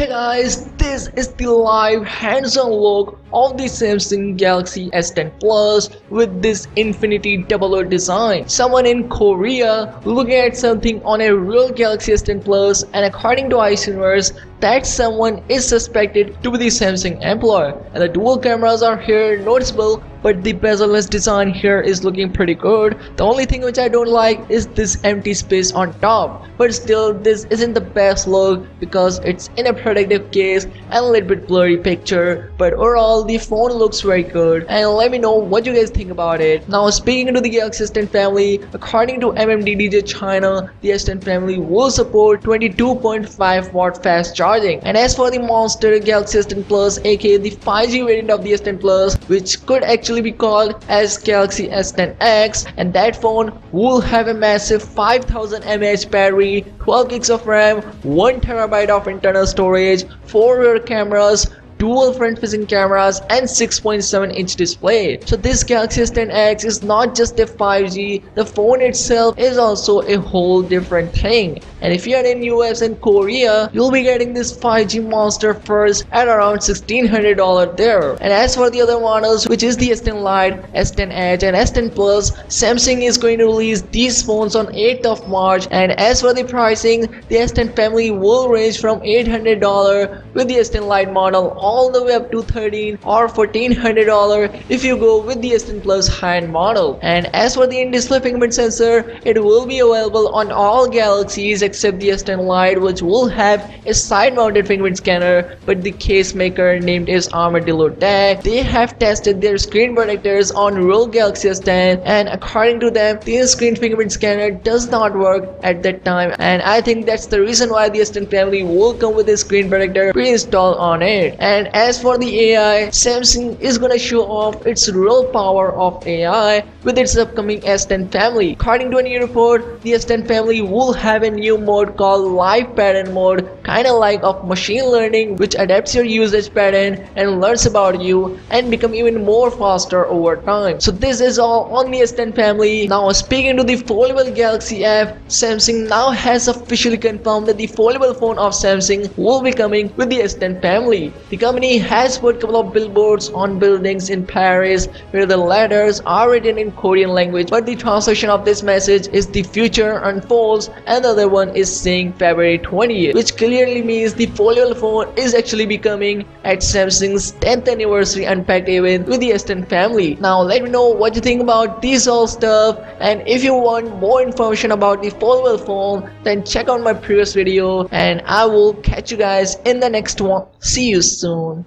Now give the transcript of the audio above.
Hey guys, this is the live hands-on look of the Samsung Galaxy S10 Plus with this infinity double design. Someone in Korea looking at something on a real Galaxy S10 Plus, and according to iSuniverse, that someone is suspected to be the Samsung employee. And the dual cameras are here noticeable, but the bezel-less design here is looking pretty good. The only thing which I don't like is this empty space on top, but still this isn't the best look because it's in a protective case and a little bit blurry picture, but overall the phone looks very good. And let me know what you guys think about it. Now speaking to the Galaxy S10 family, according to MMDDJ China, the S10 family will support 22.5 watt fast charging. And as for the monster Galaxy S10 Plus, aka the 5G variant of the S10 Plus, which could actually be called as Galaxy S10X, and that phone will have a massive 5000 mAh battery, 12 gigs of RAM, 1 TB of internal storage, 4 rear cameras, dual front-facing cameras, and 6.7-inch display. So this Galaxy S10X is not just a 5G, the phone itself is also a whole different thing. And if you are in US and Korea, you'll be getting this 5G monster first at around $1,600 there. And as for the other models, which is the S10 Lite, S10 Edge, and S10 Plus, Samsung is going to release these phones on 8th of March. And as for the pricing, the S10 family will range from $800 with the S10 Lite model all the way up to $1,300 or $1,400 if you go with the S10 Plus high-end model. And as for the in-display fingerprint sensor, it will be available on all Galaxies except the S10 Lite, which will have a side-mounted fingerprint scanner, but the case maker named is Armadillo Tech, they have tested their screen protectors on real Galaxy S10, and according to them, the screen fingerprint scanner does not work at that time, and I think that's the reason why the S10 family will come with a screen protector pre-installed on it. And as for the AI, Samsung is gonna show off its real power of AI with its upcoming S10 family. According to a new report, the S10 family will have a new mode called live pattern mode, kinda like of machine learning, which adapts your usage pattern and learns about you and become even more faster over time. So this is all on the S10 family. Now speaking to the foldable Galaxy F, Samsung now has officially confirmed that the foldable phone of Samsung will be coming with the S10 family. The company has put a couple of billboards on buildings in Paris where the letters are written in Korean language, but the translation of this message is "the future unfolds," and the other one is saying February 20th, which clearly means the foldable phone is actually becoming at Samsung's 10th anniversary unpacked event with the S10 family. Now let me know what you think about these all stuff, and if you want more information about the foldable phone, then check out my previous video, and I will catch you guys in the next one. See you soon.